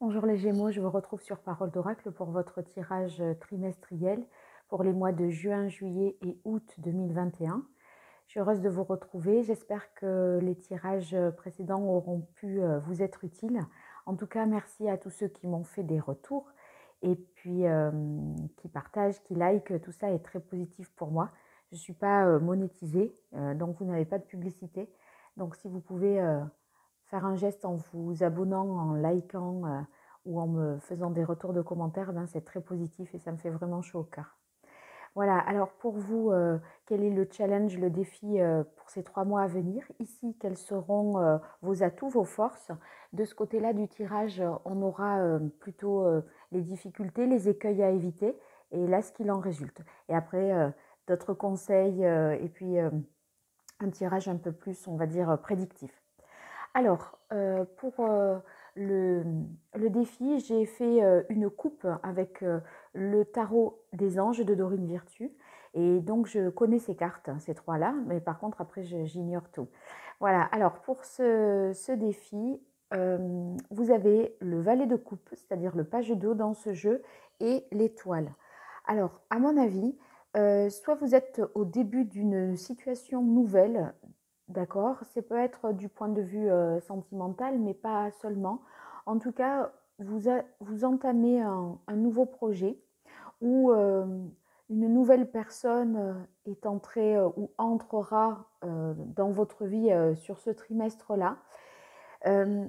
Bonjour les Gémeaux, je vous retrouve sur Parole d'Oracle pour votre tirage trimestriel pour les mois de juin, juillet et août 2021. Je suis heureuse de vous retrouver. J'espère que les tirages précédents auront pu vous être utiles. En tout cas, merci à tous ceux qui m'ont fait des retours et puis qui partagent, qui likent. Tout ça est très positif pour moi. Je ne suis pas monétisée, donc vous n'avez pas de publicité. Donc si vous pouvez faire un geste en vous abonnant, en likant ou en me faisant des retours de commentaires, ben c'est très positif et ça me fait vraiment chaud au cœur. Voilà, alors pour vous, quel est le challenge, le défi pour ces 3 mois à venir? Ici, quels seront vos atouts, vos forces? De ce côté-là du tirage, on aura plutôt les difficultés, les écueils à éviter et là, ce qu'il en résulte. Et après, d'autres conseils et puis un tirage un peu plus, on va dire, prédictif. Alors, pour le défi, j'ai fait une coupe avec le tarot des anges de Dorine Virtue. Et donc, je connais ces cartes, ces trois-là, mais par contre, après, j'ignore tout. Voilà, alors pour ce défi, vous avez le valet de coupe, c'est-à-dire le page d'eau dans ce jeu, et l'étoile. Alors, à mon avis, soit vous êtes au début d'une situation nouvelle. D'accord, ça peut être du point de vue sentimental, mais pas seulement. En tout cas, vous entamez un nouveau projet où une nouvelle personne est entrée ou entrera dans votre vie sur ce trimestre-là. Euh,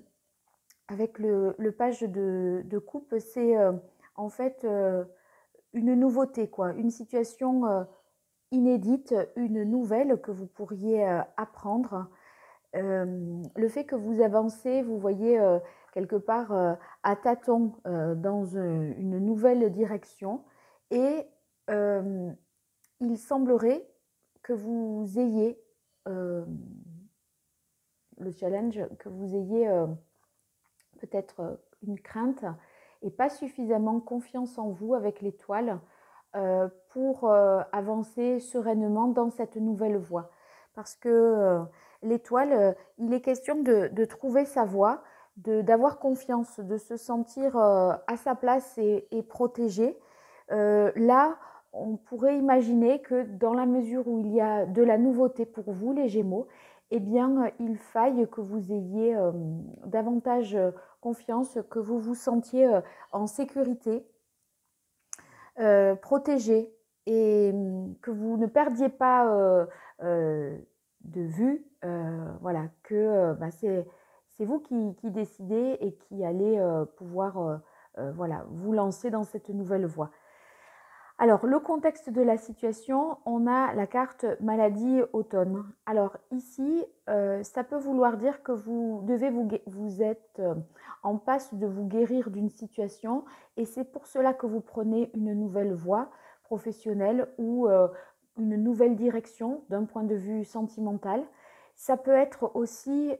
avec le page de coupe, c'est en fait une nouveauté, quoi, une situation inédite, une nouvelle que vous pourriez apprendre. Le fait que vous avancez, vous voyez quelque part à tâtons dans une nouvelle direction et il semblerait que vous ayez le challenge, que vous ayez peut-être une crainte et pas suffisamment confiance en vous avec l'étoile pour avancer sereinement dans cette nouvelle voie. Parce que l'étoile, il est question de trouver sa voie, d'avoir confiance, de se sentir à sa place et protégé. Là, on pourrait imaginer que dans la mesure où il y a de la nouveauté pour vous, les Gémeaux, eh bien, il faille que vous ayez davantage confiance, que vous vous sentiez en sécurité, protégé et que vous ne perdiez pas de vue, voilà, que bah, c'est vous qui décidez et qui allez pouvoir voilà, vous lancer dans cette nouvelle voie. Alors, le contexte de la situation, on a la carte maladie automne. Alors ici, ça peut vouloir dire que vous êtes en passe de vous guérir d'une situation et c'est pour cela que vous prenez une nouvelle voie professionnelle ou une nouvelle direction d'un point de vue sentimental. Ça peut être aussi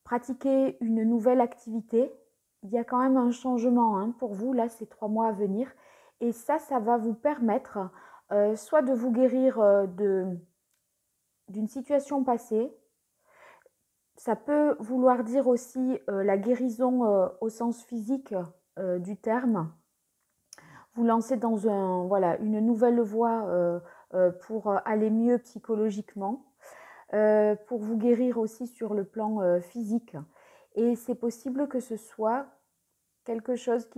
pratiquer une nouvelle activité. Il y a quand même un changement hein, pour vous, là, ces 3 mois à venir. Et ça va vous permettre soit de vous guérir d'une situation passée. Ça peut vouloir dire aussi la guérison au sens physique du terme. Vous lancer dans voilà, une nouvelle voie pour aller mieux psychologiquement, pour vous guérir aussi sur le plan physique. Et c'est possible que ce soit quelque chose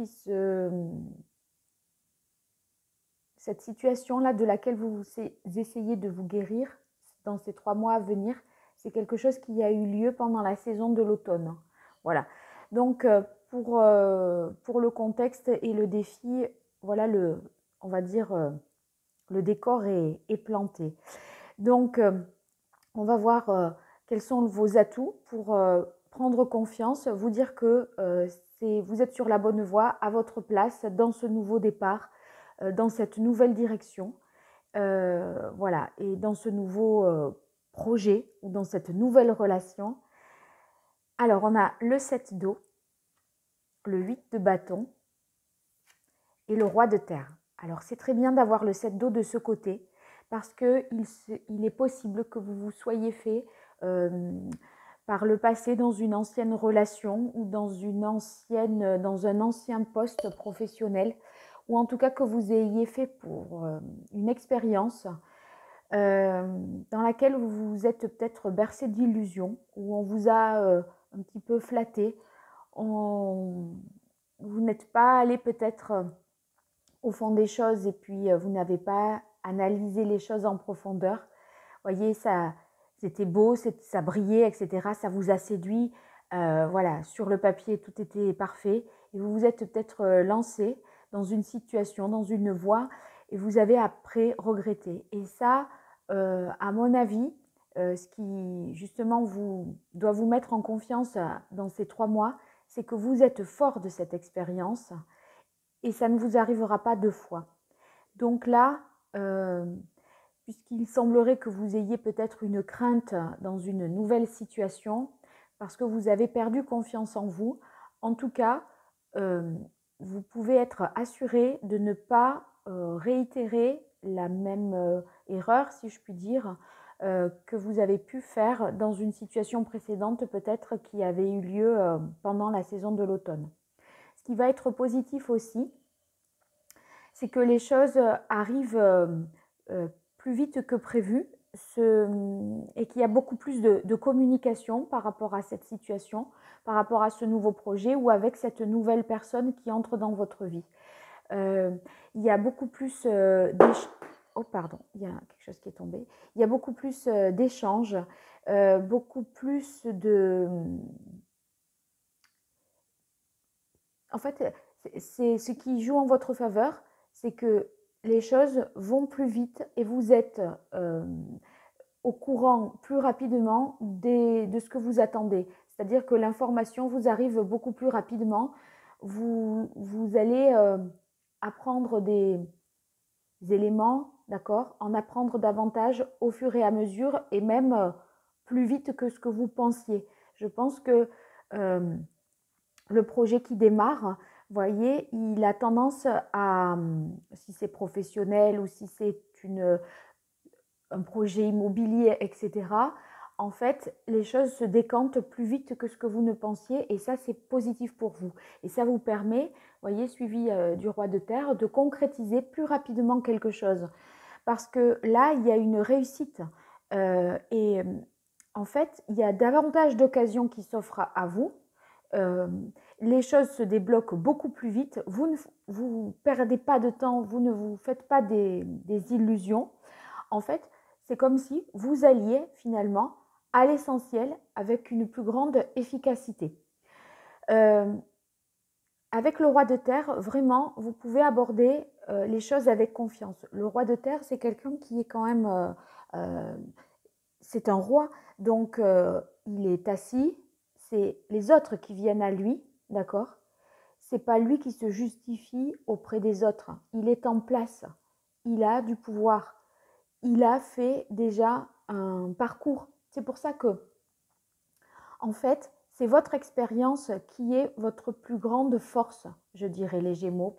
cette situation-là de laquelle vous essayez de vous guérir dans ces 3 mois à venir, c'est quelque chose qui a eu lieu pendant la saison de l'automne. Voilà. Donc, pour le contexte et le défi, voilà on va dire, le décor est planté. Donc, on va voir quels sont vos atouts pour prendre confiance, vous dire que vous êtes sur la bonne voie, à votre place, dans ce nouveau départ, dans cette nouvelle direction, voilà, et dans ce nouveau projet ou dans cette nouvelle relation. Alors, on a le 7 d'eau, le 8 de bâton et le roi de terre. Alors, c'est très bien d'avoir le 7 d'eau de ce côté parce qu'il est possible que vous vous soyez fait par le passé dans une ancienne relation ou dans un ancien poste professionnel, ou en tout cas que vous ayez fait pour une expérience dans laquelle vous vous êtes peut-être bercé d'illusions, où on vous a un petit peu flatté, vous n'êtes pas allé peut-être au fond des choses et puis vous n'avez pas analysé les choses en profondeur. Voyez, ça, c'était beau, ça brillait, etc. Ça vous a séduit. Voilà, sur le papier, tout était parfait. Et vous vous êtes peut-être lancé dans une situation, dans une voie, et vous avez après regretté. Et ça, à mon avis, ce qui justement doit vous mettre en confiance dans ces 3 mois, c'est que vous êtes fort de cette expérience et ça ne vous arrivera pas 2 fois. Donc là, puisqu'il semblerait que vous ayez peut-être une crainte dans une nouvelle situation, parce que vous avez perdu confiance en vous, en tout cas, vous pouvez être assuré de ne pas réitérer la même erreur, si je puis dire, que vous avez pu faire dans une situation précédente, peut-être qui avait eu lieu pendant la saison de l'automne. Ce qui va être positif aussi, c'est que les choses arrivent plus vite que prévu et qu'il y a beaucoup plus de communication par rapport à cette situation, par rapport à ce nouveau projet ou avec cette nouvelle personne qui entre dans votre vie. Il y a beaucoup plus oh pardon, il y a quelque chose qui est tombé. Il y a beaucoup plus d'échanges, beaucoup plus de... En fait, c'est ce qui joue en votre faveur, c'est que les choses vont plus vite et vous êtes au courant plus rapidement de ce que vous attendez. C'est-à-dire que l'information vous arrive beaucoup plus rapidement. Vous allez apprendre des éléments, d'accord, en apprendre davantage au fur et à mesure et même plus vite que ce que vous pensiez. Je pense que le projet qui démarre, voyez, il a tendance à, si c'est professionnel ou si c'est un projet immobilier, etc., en fait, les choses se décantent plus vite que ce que vous ne pensiez et ça, c'est positif pour vous. Et ça vous permet, voyez, suivi du roi de terre, de concrétiser plus rapidement quelque chose. Parce que là, il y a une réussite et en fait, il y a davantage d'occasions qui s'offrent à vous. Les choses se débloquent beaucoup plus vite. Vous ne vous perdez pas de temps, vous ne vous faites pas des illusions. En fait, c'est comme si vous alliez finalement à l'essentiel avec une plus grande efficacité. Avec le roi de terre, vraiment, vous pouvez aborder les choses avec confiance. Le roi de terre, c'est quelqu'un qui est quand même... c'est un roi, donc il est assis, c'est les autres qui viennent à lui, d'accord? C'est pas lui qui se justifie auprès des autres. Il est en place, il a du pouvoir, il a fait déjà un parcours. C'est pour ça que, en fait, c'est votre expérience qui est votre plus grande force, je dirais, les Gémeaux,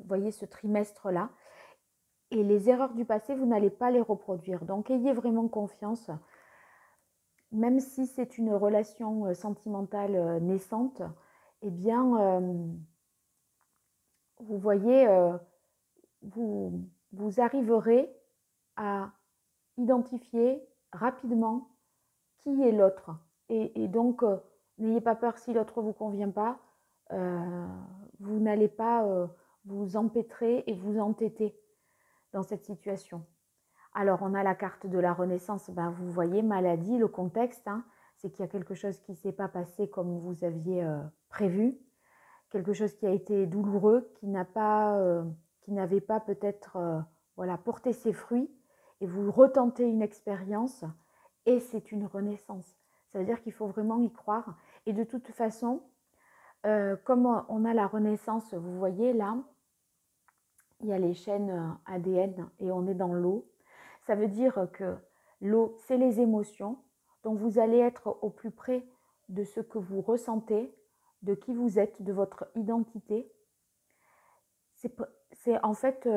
voyez, ce trimestre-là. Et les erreurs du passé, vous n'allez pas les reproduire. Donc, ayez vraiment confiance. Même si c'est une relation sentimentale naissante, eh bien, vous voyez, vous arriverez à identifier rapidement qui est l'autre. Et donc, n'ayez pas peur si l'autre ne vous convient pas. Vous n'allez pas vous empêtrer et vous entêter dans cette situation. Alors, on a la carte de la Renaissance. Ben, vous voyez, maladie, le contexte, hein, c'est qu'il y a quelque chose qui ne s'est pas passé comme vous aviez prévu, quelque chose qui a été douloureux, qui n'avait pas peut-être voilà, porté ses fruits, et vous retentez une expérience, et c'est une renaissance. Ça veut dire qu'il faut vraiment y croire. Et de toute façon, comme on a la Renaissance, vous voyez là, il y a les chaînes ADN et on est dans l'eau. Ça veut dire que l'eau, c'est les émotions. Donc vous allez être au plus près de ce que vous ressentez, de qui vous êtes, de votre identité. C'est en fait,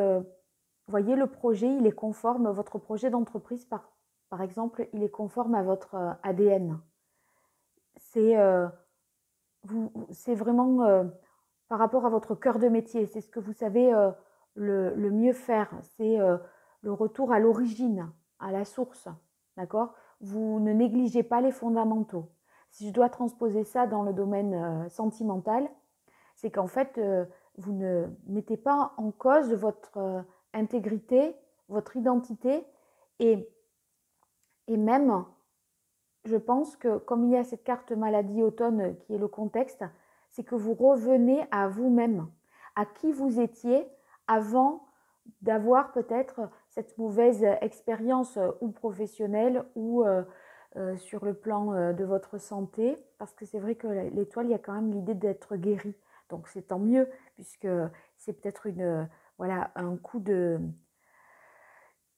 voyez, le projet, il est conforme, votre projet d'entreprise par exemple, il est conforme à votre ADN. C'est vraiment par rapport à votre cœur de métier. C'est ce que vous savez le mieux faire. C'est le retour à l'origine, à la source. D'accord? Vous ne négligez pas les fondamentaux. Si je dois transposer ça dans le domaine sentimental, c'est qu'en fait, vous ne mettez pas en cause votre intégrité, votre identité et, et même, je pense que comme il y a cette carte maladie automne qui est le contexte, c'est que vous revenez à vous-même, à qui vous étiez avant d'avoir peut-être cette mauvaise expérience ou professionnelle ou sur le plan de votre santé, parce que c'est vrai que l'étoile, il y a quand même l'idée d'être guéri. Donc c'est tant mieux, puisque c'est peut-être voilà, un coup une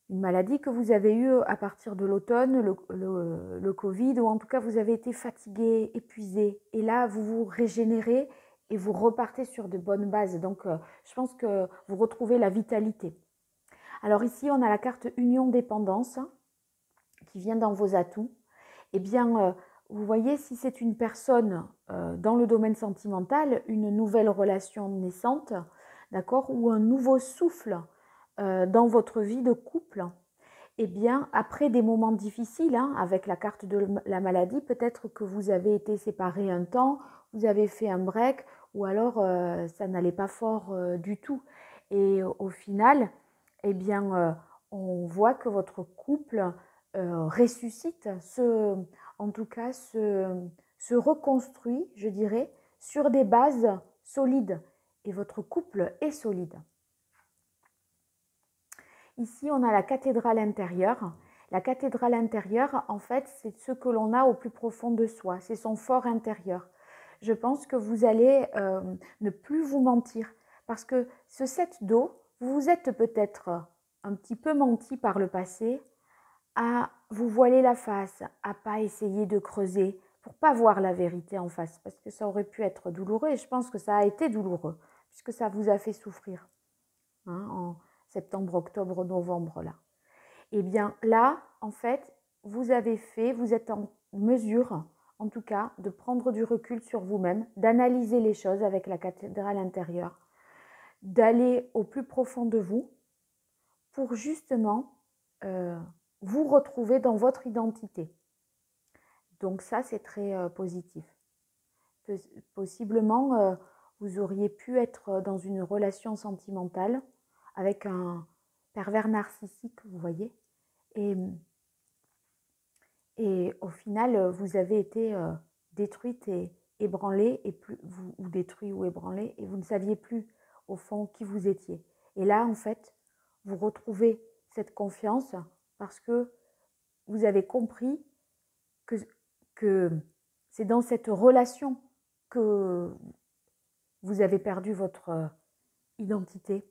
maladie que vous avez eue à partir de l'automne, le Covid, ou en tout cas vous avez été fatigué, épuisé. Et là, vous vous régénérez et vous repartez sur de bonnes bases. Donc je pense que vous retrouvez la vitalité. Alors ici, on a la carte Union Dépendance qui vient dans vos atouts. Eh bien, vous voyez, si c'est une personne dans le domaine sentimental, une nouvelle relation naissante, d'accord, ou un nouveau souffle dans votre vie de couple, eh bien, après des moments difficiles, hein, avec la carte de la maladie, peut-être que vous avez été séparés un temps, vous avez fait un break, ou alors ça n'allait pas fort du tout. Et au final, eh bien, on voit que votre couple ressuscite, en tout cas se reconstruit, je dirais, sur des bases solides. Et votre couple est solide. Ici, on a la cathédrale intérieure. La cathédrale intérieure, en fait, c'est ce que l'on a au plus profond de soi. C'est son fort intérieur. Je pense que vous allez ne plus vous mentir. Parce que ce 7 d'eau, vous vous êtes peut-être un petit peu menti par le passé à vous voiler la face, à pas essayer de creuser pour pas voir la vérité en face. Parce que ça aurait pu être douloureux et je pense que ça a été douloureux puisque ça vous a fait souffrir. En septembre, octobre, novembre, là. Et bien là, en fait, vous êtes en mesure, en tout cas, de prendre du recul sur vous-même, d'analyser les choses avec la cathédrale intérieure, d'aller au plus profond de vous pour justement vous retrouver dans votre identité. Donc ça, c'est très positif. Possiblement, vous auriez pu être dans une relation sentimentale avec un pervers narcissique, vous voyez. Et au final, vous avez été détruite et ébranlée, ou détruit ou ébranlé, et vous ne saviez plus au fond qui vous étiez. Et là, en fait, vous retrouvez cette confiance parce que vous avez compris que c'est dans cette relation que vous avez perdu votre identité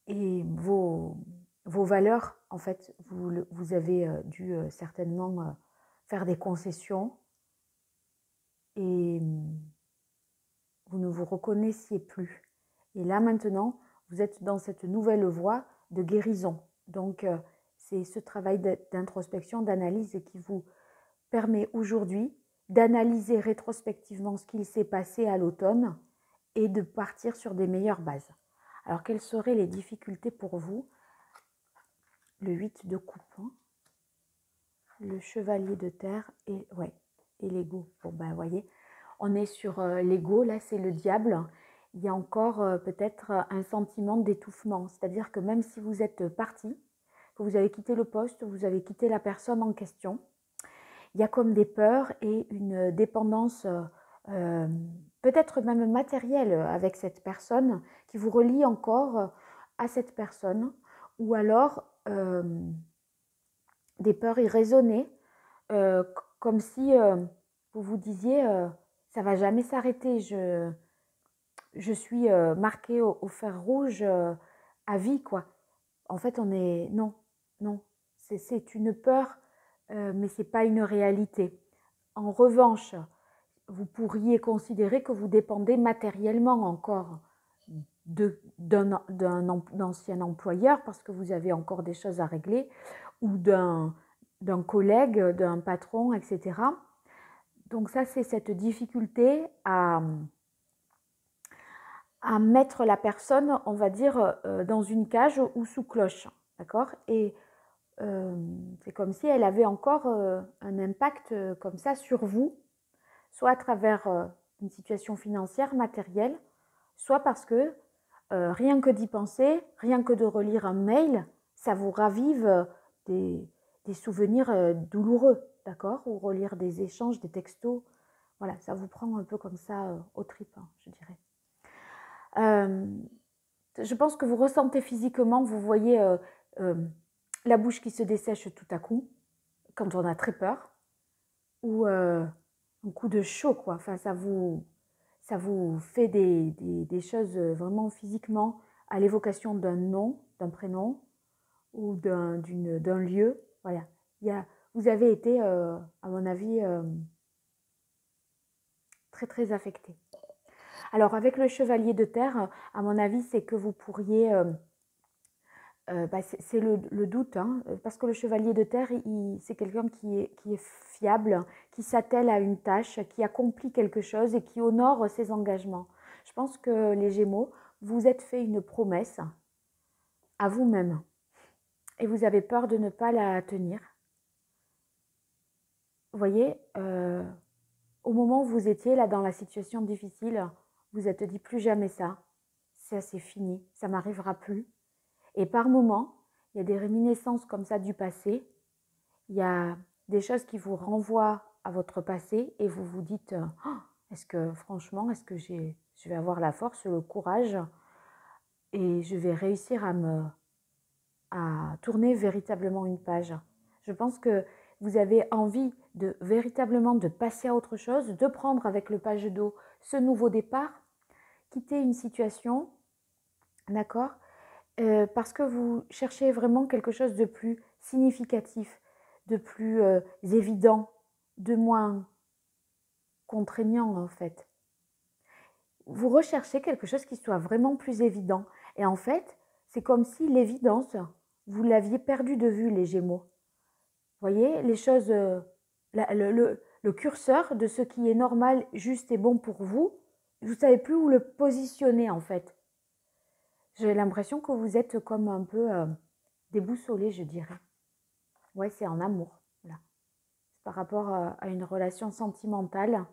et vos valeurs. En fait, vous avez dû certainement faire des concessions et vous ne vous reconnaissiez plus. Et là maintenant, vous êtes dans cette nouvelle voie de guérison. Donc c'est ce travail d'introspection, d'analyse qui vous permet aujourd'hui d'analyser rétrospectivement ce qu'il s'est passé à l'automne et de partir sur des meilleures bases. Alors, quelles seraient les difficultés pour vous? Le 8 de coupe, hein, le chevalier de terre et l'ego. Bon, ben, vous voyez, on est sur l'ego, là, c'est le diable. Il y a encore peut-être un sentiment d'étouffement. C'est-à-dire que même si vous êtes parti, que vous avez quitté le poste, vous avez quitté la personne en question, il y a comme des peurs et une dépendance peut-être même matérielle avec cette personne qui vous relie encore à cette personne, ou alors des peurs irraisonnées, comme si vous vous disiez ça va jamais s'arrêter, je suis marquée au fer rouge à vie, quoi. En fait, non, c'est une peur, mais c'est pas une réalité. En revanche, vous pourriez considérer que vous dépendez matériellement encore d'un ancien employeur parce que vous avez encore des choses à régler, ou d'un collègue, d'un patron, etc. Donc ça, c'est cette difficulté à mettre la personne, on va dire, dans une cage ou sous cloche, d'accord? Et c'est comme si elle avait encore un impact comme ça sur vous, soit à travers une situation financière, matérielle, soit parce que rien que d'y penser, rien que de relire un mail, ça vous ravive des souvenirs douloureux, d'accord? Ou relire des échanges, des textos, voilà, ça vous prend un peu comme ça aux tripes, hein, je dirais. Je pense que vous ressentez physiquement, vous voyez la bouche qui se dessèche tout à coup, quand on a très peur, ou un coup de chaud, quoi. Enfin, ça vous fait des choses vraiment physiquement à l'évocation d'un nom, d'un prénom ou d'un lieu. Voilà. Vous avez été, à mon avis, très très affecté. Alors avec le chevalier de terre, à mon avis, c'est que vous pourriez... c'est le doute, hein, parce que le chevalier de terre, c'est quelqu'un qui est fiable, qui s'attelle à une tâche, qui accomplit quelque chose et qui honore ses engagements. Je pense que les Gémeaux, vous êtes fait une promesse à vous-même et vous avez peur de ne pas la tenir. Vous voyez, au moment où vous étiez là dans la situation difficile, vous êtes dit plus jamais ça c'est fini, ça m'arrivera plus. Et par moments, il y a des réminiscences comme ça du passé, il y a des choses qui vous renvoient à votre passé et vous vous dites oh, est-ce que franchement, est-ce que je vais avoir la force, le courage et je vais réussir à tourner véritablement une page. Je pense que vous avez envie de véritablement de passer à autre chose, de prendre avec le page d'eau ce nouveau départ, quitter une situation, d'accord, parce que vous cherchez vraiment quelque chose de plus significatif, de plus évident, de moins contraignant en fait. Vous recherchez quelque chose qui soit vraiment plus évident. Et en fait, c'est comme si l'évidence, vous l'aviez perdu de vue, les Gémeaux. Vous voyez, les choses, le curseur de ce qui est normal, juste et bon pour vous, vous ne savez plus où le positionner en fait. J'ai l'impression que vous êtes comme un peu déboussolé, je dirais. Ouais, c'est en amour, là. C'est par rapport à une relation sentimentale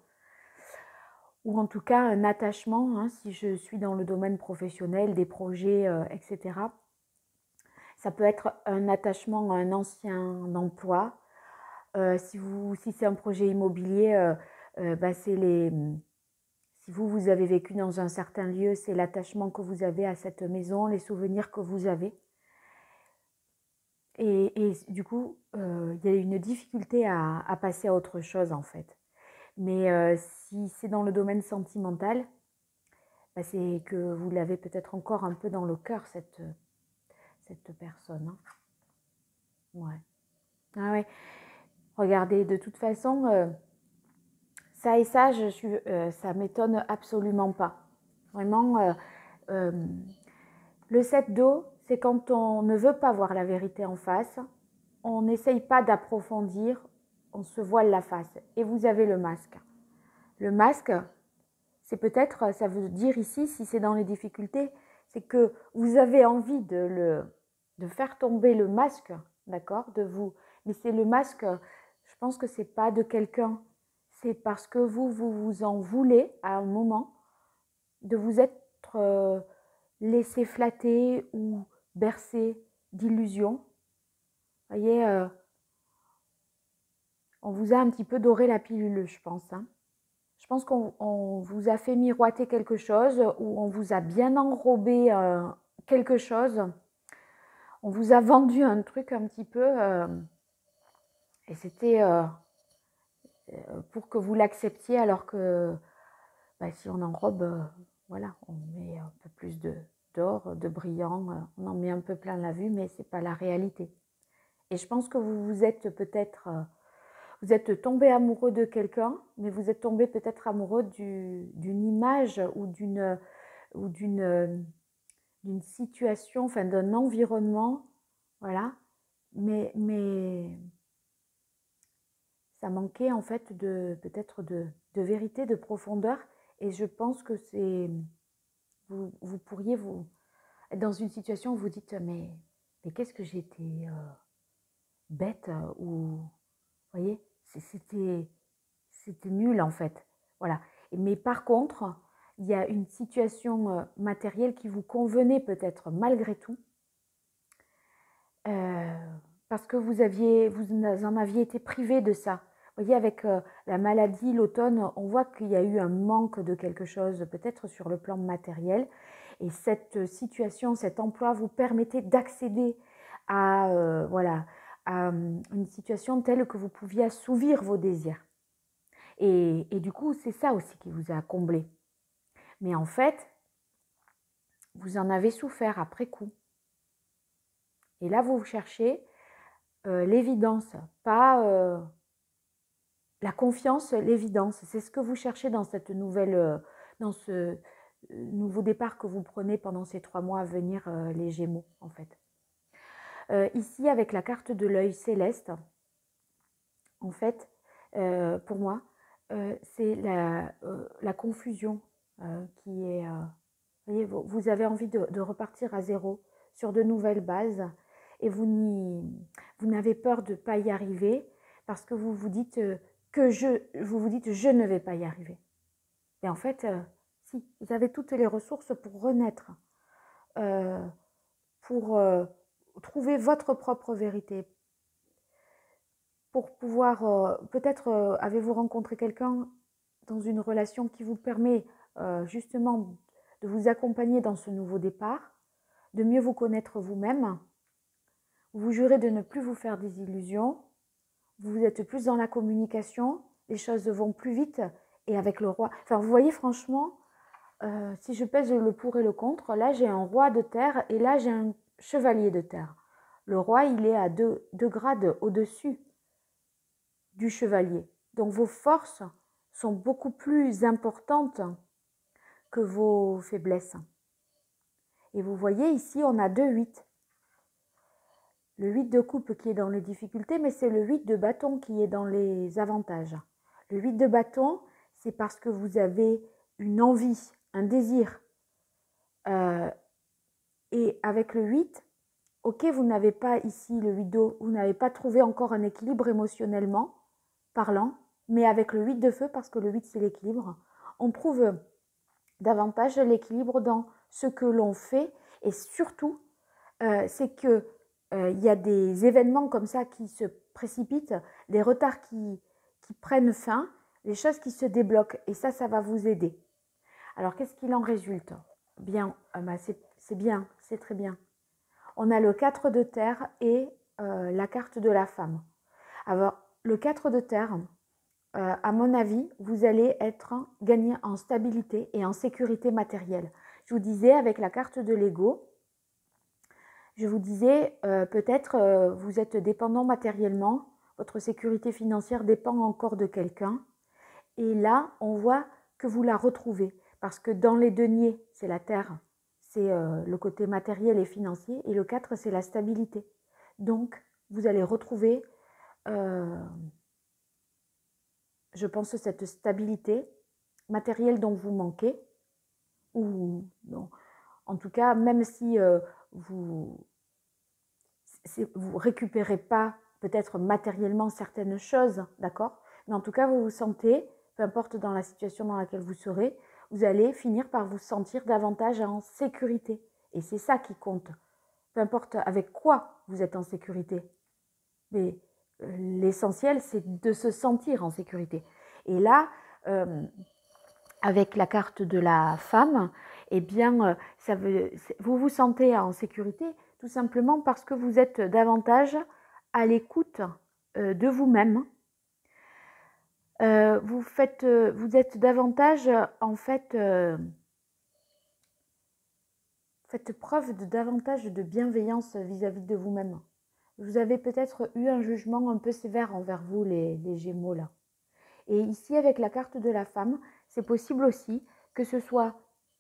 ou en tout cas un attachement, hein, si je suis dans le domaine professionnel, des projets, etc. Ça peut être un attachement à un ancien emploi. Si c'est un projet immobilier, si vous avez vécu dans un certain lieu, c'est l'attachement que vous avez à cette maison, les souvenirs que vous avez. Et du coup, il y a une difficulté à passer à autre chose en fait. Mais si c'est dans le domaine sentimental, c'est que vous l'avez peut-être encore un peu dans le cœur, cette personne. Hein. Ouais. Ah ouais. Regardez, de toute façon, ça et ça, ça m'étonne absolument pas. Vraiment, le 7 d'eau, c'est quand on ne veut pas voir la vérité en face, on n'essaye pas d'approfondir, on se voile la face. Et vous avez le masque. Le masque, c'est peut-être, ça veut dire ici, si c'est dans les difficultés, c'est que vous avez envie de faire tomber le masque, d'accord, de vous. Mais c'est le masque, je pense que c'est pas de quelqu'un, c'est parce que vous en voulez à un moment de vous être laissé flatter ou bercer d'illusions. Vous voyez, on vous a un petit peu doré la pilule, je pense. Hein. Je pense qu'on vous a fait miroiter quelque chose ou on vous a bien enrobé quelque chose. On vous a vendu un truc un petit peu et c'était pour que vous l'acceptiez alors que si on enrobe, voilà, on met un peu plus d'or, de brillant, on en met un peu plein la vue, mais ce n'est pas la réalité. Et je pense que vous êtes peut-être... vous êtes tombé amoureux de quelqu'un, mais vous êtes tombé peut-être amoureux d'une image ou d'une d'une situation, enfin d'un environnement, voilà, mais ça manquait en fait peut-être de vérité, de profondeur, et je pense que vous pourriez être dans une situation où vous dites mais qu'est-ce que j'étais bête, ou vous voyez, c'était nul en fait, voilà. Mais par contre, il y a une situation matérielle qui vous convenait peut-être malgré tout, parce que vous en aviez été privé de ça. Vous voyez, avec la maladie, l'automne, on voit qu'il y a eu un manque de quelque chose, peut-être sur le plan matériel. Et cette situation, cet emploi vous permettait d'accéder à, voilà, à une situation telle que vous pouviez assouvir vos désirs. Et du coup, c'est ça aussi qui vous a comblé. Mais en fait, vous en avez souffert après coup. Et là, vous cherchez l'évidence, pas la confiance, l'évidence. C'est ce que vous cherchez dans cette nouvelle, dans ce nouveau départ que vous prenez pendant ces 3 mois à venir, les Gémeaux, en fait. Ici, avec la carte de l'œil céleste, en fait, pour moi, c'est la confusion qui est... vous voyez, vous avez envie de repartir à zéro sur de nouvelles bases, et vous n'avez peur de ne pas y arriver parce que vous vous dites je ne vais pas y arriver. Et en fait, si, vous avez toutes les ressources pour renaître, pour trouver votre propre vérité, pour pouvoir, peut-être avez-vous rencontré quelqu'un dans une relation qui vous permet justement de vous accompagner dans ce nouveau départ, de mieux vous connaître vous-même. Vous vous jurez de ne plus vous faire des illusions, vous êtes plus dans la communication, les choses vont plus vite, et avec le roi, enfin vous voyez franchement, si je pèse le pour et le contre, là j'ai un roi de terre et là j'ai un chevalier de terre. Le roi, il est à 2 grades au-dessus du chevalier. Donc vos forces sont beaucoup plus importantes que vos faiblesses. Et vous voyez ici, on a 2-8. Le 8 de coupe qui est dans les difficultés, mais c'est le 8 de bâton qui est dans les avantages. Le 8 de bâton, c'est parce que vous avez une envie, un désir. Et avec le 8, ok, vous n'avez pas ici le 8 d'eau, vous n'avez pas trouvé encore un équilibre émotionnellement parlant, mais avec le 8 de feu, parce que le 8 c'est l'équilibre, on trouve davantage l'équilibre dans ce que l'on fait, et surtout, c'est que il y a des événements comme ça qui se précipitent, des retards qui prennent fin, des choses qui se débloquent, et ça va vous aider. Alors, qu'est-ce qu'il en résulte? Bien, c'est bien, c'est très bien. On a le 4 de terre et la carte de la femme. Alors, le 4 de terre, à mon avis, vous allez gagner en stabilité et en sécurité matérielle. Je vous disais, avec la carte de l'ego, je vous disais, peut-être vous êtes dépendant matériellement, votre sécurité financière dépend encore de quelqu'un. Et là, on voit que vous la retrouvez. Parce que dans les deniers, c'est la terre, c'est le côté matériel et financier. Et le 4, c'est la stabilité. Donc, vous allez retrouver, je pense, cette stabilité matérielle dont vous manquez. Ou non. En tout cas, même si vous récupérez pas peut-être matériellement certaines choses, d'accord? Mais en tout cas, vous vous sentez, peu importe dans la situation dans laquelle vous serez, vous allez finir par vous sentir davantage en sécurité. Et c'est ça qui compte. Peu importe avec quoi vous êtes en sécurité. Mais l'essentiel, c'est de se sentir en sécurité. Et là, avec la carte de la femme, eh bien, vous vous sentez en sécurité tout simplement parce que vous êtes davantage à l'écoute de vous-même. Vous êtes davantage, en fait, faites preuve de davantage de bienveillance vis-à-vis de vous-même. Vous avez peut-être eu un jugement un peu sévère envers vous, les Gémeaux là. Et ici, avec la carte de la femme, c'est possible aussi que ce soit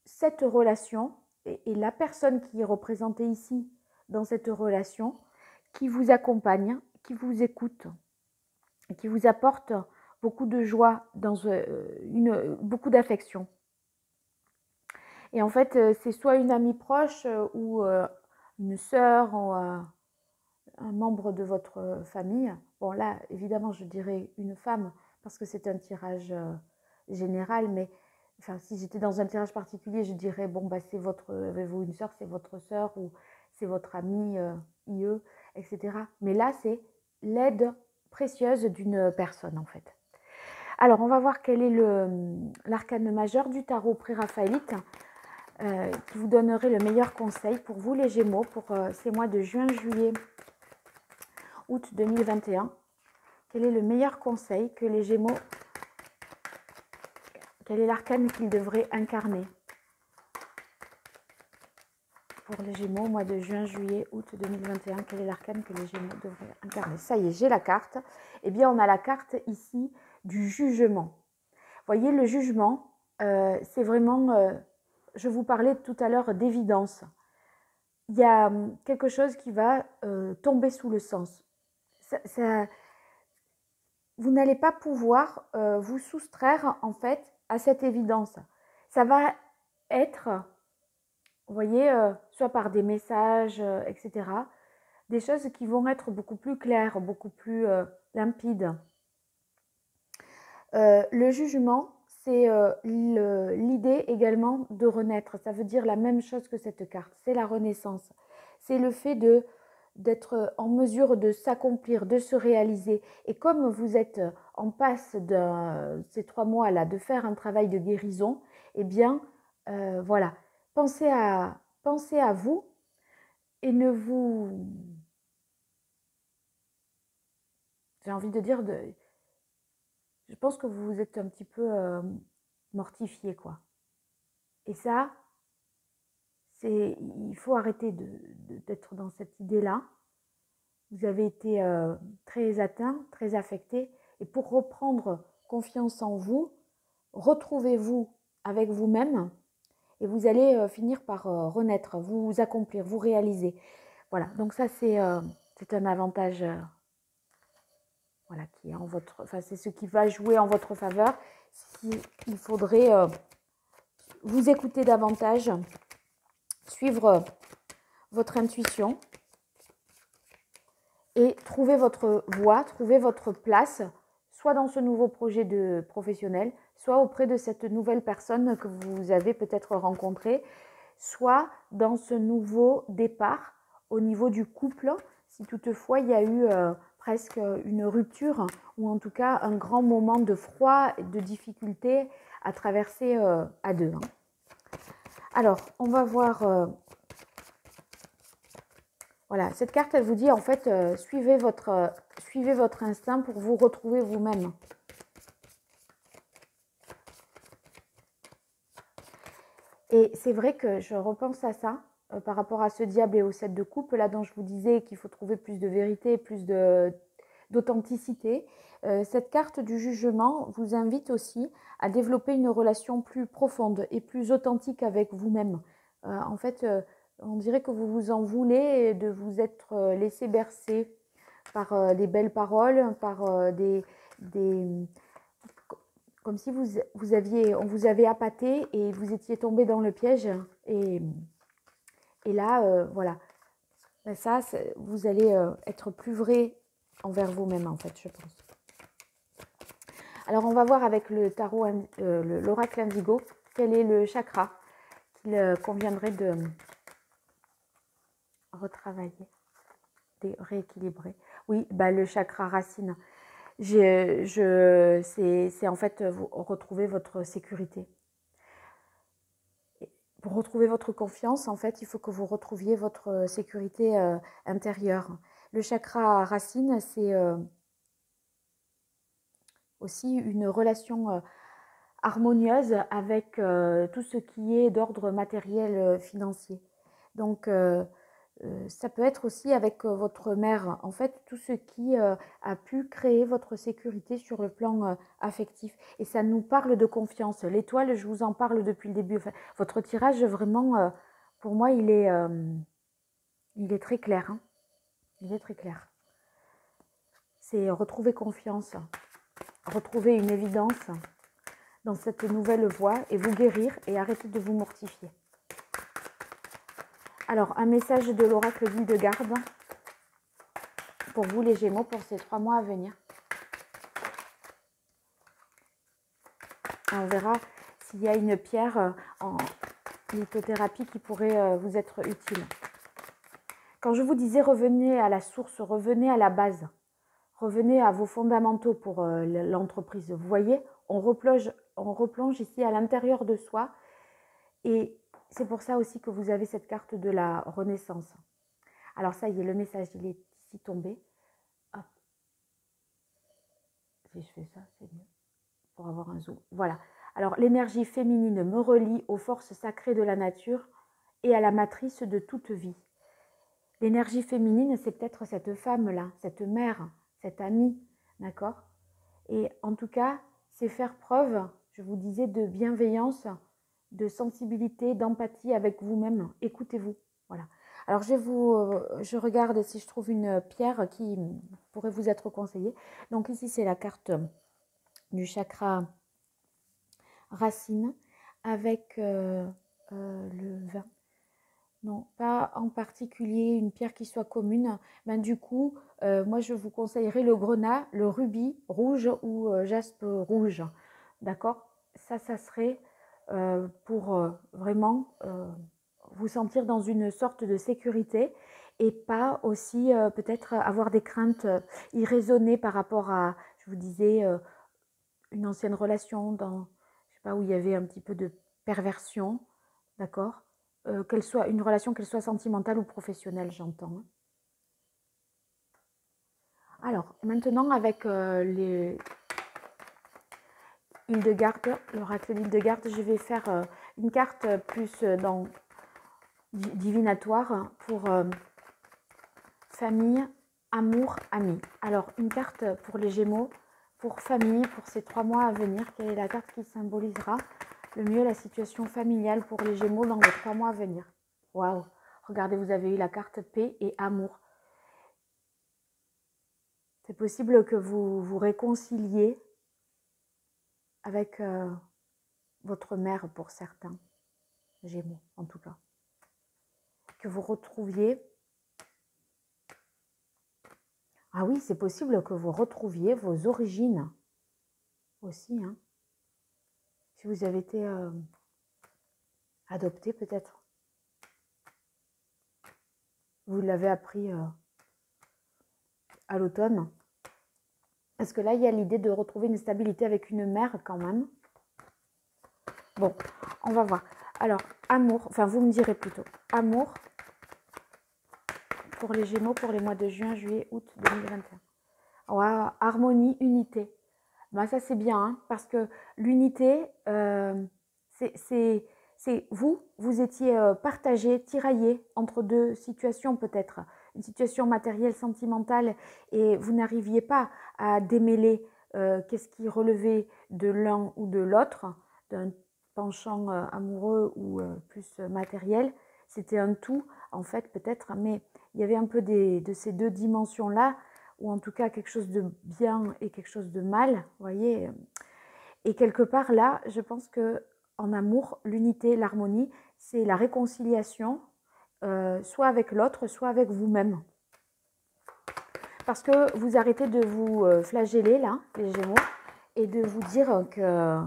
cette relation et la personne qui est représentée ici dans cette relation, qui vous accompagne, qui vous écoute, qui vous apporte beaucoup de joie, beaucoup d'affection. Et en fait, c'est soit une amie proche ou une sœur ou un membre de votre famille. Bon là, évidemment, je dirais une femme parce que c'est un tirage général, mais enfin, si j'étais dans un tirage particulier, je dirais, bon, bah, c'est votre, avez-vous une sœur, c'est votre sœur ou c'est votre amie, IE, etc. Mais là, c'est l'aide précieuse d'une personne, en fait. Alors, on va voir quel est l'arcane majeur du tarot pré-raphaélite qui vous donnerait le meilleur conseil pour vous, les Gémeaux, pour ces mois de juin, juillet, août 2021. Quel est le meilleur conseil que les Gémeaux, quel est l'arcane qu'ils devraient incarner pour les Gémeaux, mois de juin, juillet, août 2021, quel est l'arcane que les Gémeaux devraient incarner? Ça y est, j'ai la carte. Eh bien, on a la carte ici du jugement. Voyez, le jugement, c'est vraiment, je vous parlais tout à l'heure d'évidence. Il y a quelque chose qui va tomber sous le sens. Vous n'allez pas pouvoir vous soustraire en fait à cette évidence. Ça va être, vous voyez, soit par des messages, etc., des choses qui vont être beaucoup plus claires, beaucoup plus limpides. Le jugement, c'est l'idée également de renaître. Ça veut dire la même chose que cette carte. C'est la renaissance. C'est le fait d'être en mesure de s'accomplir, de se réaliser. Et comme vous êtes en passe de ces 3 mois-là de faire un travail de guérison, eh bien, voilà, pensez à vous et ne vous... J'ai envie de dire, je pense que vous vous êtes un petit peu mortifié, quoi. Et ça, il faut arrêter d'être dans cette idée-là. Vous avez été très atteint, très affecté. Et pour reprendre confiance en vous, retrouvez-vous avec vous-même et vous allez finir par renaître, vous accomplir, vous réaliser. Voilà, donc ça c'est un avantage voilà, qui est en votre, enfin, c'est ce qui va jouer en votre faveur. Il faudrait vous écouter davantage, suivre votre intuition et trouver votre voie, trouver votre place, soit dans ce nouveau projet de professionnel, soit auprès de cette nouvelle personne que vous avez peut-être rencontrée, soit dans ce nouveau départ au niveau du couple, si toutefois il y a eu presque une rupture ou en tout cas un grand moment de froid et de difficulté à traverser à deux. Alors, on va voir... voilà, cette carte, elle vous dit en fait, suivez votre instinct pour vous retrouver vous-même. Et c'est vrai que je repense à ça par rapport à ce diable et au 7 de coupe, là dont je vous disais qu'il faut trouver plus de vérité, plus d'authenticité. Cette carte du jugement vous invite aussi à développer une relation plus profonde et plus authentique avec vous-même. En fait, on dirait que vous vous en voulez de vous être laissé bercer par des belles paroles, par comme si on vous avait appâté et vous étiez tombé dans le piège. Et là, voilà. Ça, vous allez être plus vrai envers vous-même, en fait, je pense. Alors, on va voir avec le tarot, l'oracle indigo, quel est le chakra qu'il conviendrait de retravailler, de rééquilibrer. Oui, bah, le chakra racine. C'est en fait retrouver votre sécurité. Pour retrouver votre confiance, en fait, il faut que vous retrouviez votre sécurité intérieure. Le chakra racine, c'est aussi une relation harmonieuse avec tout ce qui est d'ordre matériel financier. Donc, ça peut être aussi avec votre mère, en fait, tout ce qui a pu créer votre sécurité sur le plan affectif. Et ça nous parle de confiance. L'étoile, je vous en parle depuis le début. Enfin, votre tirage, vraiment, Pour moi, il est très clair. Hein. Il est très clair. C'est retrouver confiance, retrouver une évidence dans cette nouvelle voie et vous guérir et arrêter de vous mortifier. Alors, un message de l'oracle d'Hildegarde pour vous les Gémeaux pour ces 3 mois à venir. On verra s'il y a une pierre en lithothérapie qui pourrait vous être utile. Quand je vous disais revenez à la source, revenez à la base, revenez à vos fondamentaux pour l'entreprise. Vous voyez, on replonge ici à l'intérieur de soi et c'est pour ça aussi que vous avez cette carte de la renaissance. Alors ça y est, le message, il est ici tombé. Hop. Si je fais ça, c'est mieux pour avoir un zoom. Voilà. Alors l'énergie féminine me relie aux forces sacrées de la nature et à la matrice de toute vie. L'énergie féminine, c'est peut-être cette femme-là, cette mère, cette amie, d'accord? Et en tout cas, c'est faire preuve, je vous disais, de bienveillance, de sensibilité, d'empathie avec vous-même. Écoutez-vous, voilà. Alors, je regarde si je trouve une pierre qui pourrait vous être conseillée. Donc ici, c'est la carte du chakra racine avec le vin. Non, pas en particulier une pierre qui soit commune. Ben, du coup, moi, je vous conseillerais le grenat, le rubis rouge ou jaspe rouge. D'accord? Ça serait pour vraiment vous sentir dans une sorte de sécurité et pas aussi peut-être avoir des craintes irraisonnées par rapport à, je vous disais, une ancienne relation dans, je sais pas, où il y avait un petit peu de perversion. D'accord? Qu'elle soit une relation, qu'elle soit sentimentale ou professionnelle, j'entends. Alors, maintenant, avec les Hildegarde, l'oracle d'Hildegarde, je vais faire une carte plus dans divinatoire pour famille, amour, amis. Alors, une carte pour les Gémeaux, pour famille, pour ces 3 mois à venir. Quelle est la carte qui symbolisera le mieux la situation familiale pour les Gémeaux dans les 3 mois à venir? Waouh! Regardez, vous avez eu la carte paix et amour. C'est possible que vous vous réconciliez avec votre mère pour certains, Gémeaux en tout cas. Que vous retrouviez... Ah oui, c'est possible que vous retrouviez vos origines aussi. Hein. Si vous avez été adopté peut-être. Vous l'avez appris à l'automne. Parce que là, il y a l'idée de retrouver une stabilité avec une mère quand même. Bon, on va voir. Alors, amour, enfin vous me direz plutôt. Amour pour les Gémeaux pour les mois de juin, juillet, août 2021. Wow, harmonie, unité. Ben, ça c'est bien, hein, parce que l'unité, c'est vous étiez partagé, tiraillé entre 2 situations peut-être. Une situation matérielle, sentimentale, et vous n'arriviez pas à démêler qu'est-ce qui relevait de l'un ou de l'autre, d'un penchant amoureux ou plus matériel. C'était un tout, en fait, peut-être, mais il y avait un peu de ces 2 dimensions-là, ou en tout cas quelque chose de bien et quelque chose de mal, vous voyez. Et quelque part là, je pense que en amour, l'unité, l'harmonie, c'est la réconciliation, soit avec l'autre, soit avec vous-même. Parce que vous arrêtez de vous flageller là, les Gémeaux, et de vous dire que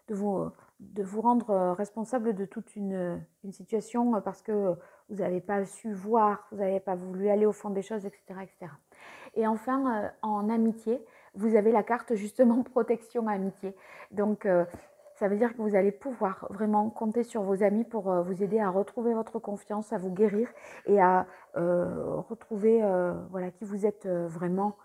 de vous rendre responsable de toute une situation parce que vous n'avez pas su voir, vous n'avez pas voulu aller au fond des choses, etc. etc. Et enfin, en amitié, vous avez la carte justement protection amitié. Donc, ça veut dire que vous allez pouvoir vraiment compter sur vos amis pour vous aider à retrouver votre confiance, à vous guérir et à retrouver voilà, qui vous êtes vraiment,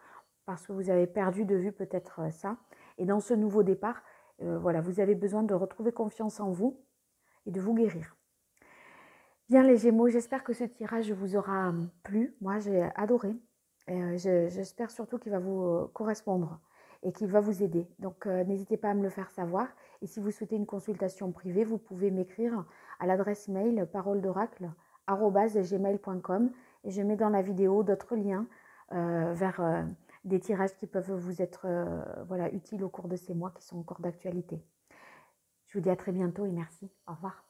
parce que vous avez perdu de vue peut-être ça. Et dans ce nouveau départ, voilà, vous avez besoin de retrouver confiance en vous et de vous guérir. Bien les Gémeaux, j'espère que ce tirage vous aura plu. Moi, j'ai adoré. J'espère surtout qu'il va vous correspondre. et qui va vous aider. Donc, n'hésitez pas à me le faire savoir. Et si vous souhaitez une consultation privée, vous pouvez m'écrire à l'adresse mail paroledoracle@gmail.com et je mets dans la vidéo d'autres liens vers des tirages qui peuvent vous être voilà, utiles au cours de ces mois qui sont encore d'actualité. Je vous dis à très bientôt et merci. Au revoir.